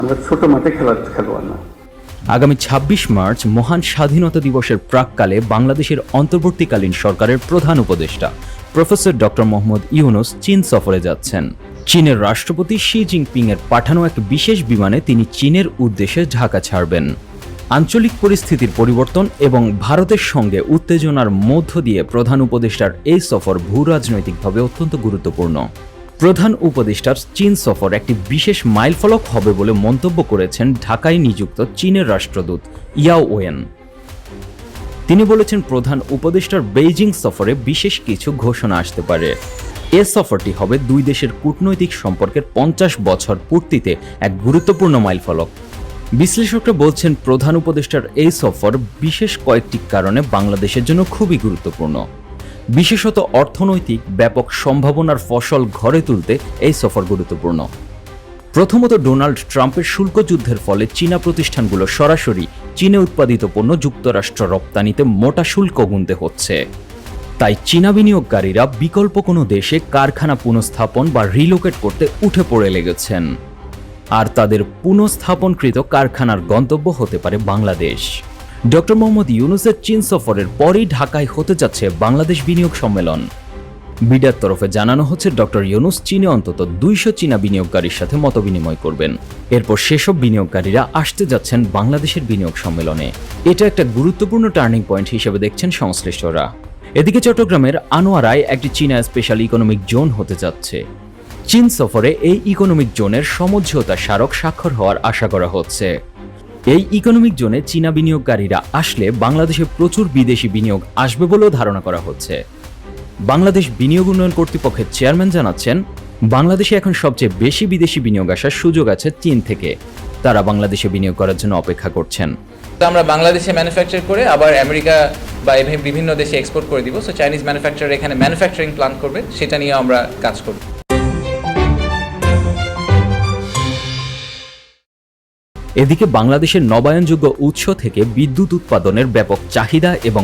আমরা ছোট মাঠে খেলোয়াড় না। আগামী ২৬ মার্চ মহান স্বাধীনতা দিবসের প্রাক্কালে বাংলাদেশের অন্তর্বর্তীকালীন সরকারের প্রধান উপদেষ্টা প্রফেসর ডক্টর মোহাম্মদ ইউনূস চীন সফরে যাচ্ছেন। চীনের রাষ্ট্রপতি শি জিনপিং এর পাঠানো এক বিশেষ বিমানে তিনি চীনের উদ্দেশ্যে ঢাকা ছাড়বেন। আঞ্চলিক পরিস্থিতির পরিবর্তন এবং ভারতের সঙ্গে উত্তেজনার মধ্য দিয়ে প্রধান উপদেষ্টার এই সফর ভূরাজনৈতিকভাবে অত্যন্ত গুরুত্বপূর্ণ। প্রধান উপদেষ্টার চীন সফর একটি বিশেষ মাইলফলক হবে বলে মন্তব্য করেছেন ঢাকায় নিযুক্ত চীনের রাষ্ট্রদূত ইয়াও ওয়েন। তিনি বলেছেন, প্রধান উপদেষ্টার বেইজিং সফরে বিশেষ কিছু ঘোষণা আসতে পারে। এ সফরটি হবে দুই দেশের কূটনৈতিক সম্পর্কের ৫০ বছর পূর্তিতে এক গুরুত্বপূর্ণ মাইলফলক। বিশ্লেষকরা বলছেন, প্রধান উপদেষ্টার এই সফর বিশেষ কয়েকটি কারণে বাংলাদেশের জন্য খুবই গুরুত্বপূর্ণ। বিশেষত অর্থনৈতিক ব্যাপক সম্ভাবনার ফসল ঘরে তুলতে এই সফর গুরুত্বপূর্ণ। প্রথমত, ডোনাল্ড ট্রাম্পের শুল্ক যুদ্ধের ফলে চীনা প্রতিষ্ঠানগুলো সরাসরি চীনে উৎপাদিত পণ্য যুক্তরাষ্ট্র রপ্তানিতে মোটা শুল্ক গুনতে হচ্ছে। তাই চীনা বিনিয়োগকারীরা বিকল্প কোনো দেশে কারখানা পুনঃস্থাপন বা রিলোকেট করতে উঠে পড়ে লেগেছেন, আর তাদের পুনঃস্থাপনকৃত কারখানার গন্তব্য হতে পারে বাংলাদেশ। ডক্টর মোহাম্মদ ইউনূসের চীন সফরের পরই ঢাকায় হতে যাচ্ছে বাংলাদেশ বিনিয়োগ সম্মেলন। বিডার তরফে জানানো হচ্ছে, ডক্টর ইউনূস চীনে অন্তত ২০০ চীনা বিনিয়োগকারীর সাথে মতবিনিময় করবেন। এরপর সেসব বিনিয়োগকারীরা আসতে যাচ্ছেন বাংলাদেশের বিনিয়োগ সম্মেলনে। এটা একটা গুরুত্বপূর্ণ টার্নিং পয়েন্ট হিসেবে দেখছেন সংশ্লিষ্টরা। এদিকে চট্টগ্রামের আনোয়ারায় একটি চীনা স্পেশাল ইকোনমিক জোন হতে যাচ্ছে। চীন সফরে এই ইকোনমিক জোনের সমঝোতা স্মারক স্বাক্ষর হওয়ার আশা করা হচ্ছে। এই ইকোনমিক জোনে চীনা বিনিয়োগকারীরা আসলে বাংলাদেশে প্রচুর বিদেশি বিনিয়োগ আসবে বলেও ধারণা করা হচ্ছে। বাংলাদেশ বিনিয়োগ উন্নয়ন কর্তৃপক্ষের চেয়ারম্যান জানাচ্ছেন, বাংলাদেশে এখন সবচেয়ে বেশি বিদেশি বিনিয়োগ আসার সুযোগ আছে চীন থেকে। তারা বাংলাদেশে বিনিয়োগ করার জন্য অপেক্ষা করছেন। আমরা বাংলাদেশে ম্যানুফ্যাকচার করে আবার আমেরিকা বা বিভিন্ন দেশে এক্সপোর্ট করে দিব। সো চাইনিজ ম্যানুফ্যাকচারার এখানে ম্যানুফ্যাকচারিং প্ল্যান করবে, সেটা নিয়ে আমরা কাজ করব। এদিকে বাংলাদেশের নবায়নযোগ্য উৎস থেকে বিদ্যুৎ উৎপাদনের ব্যাপক চাহিদা এবং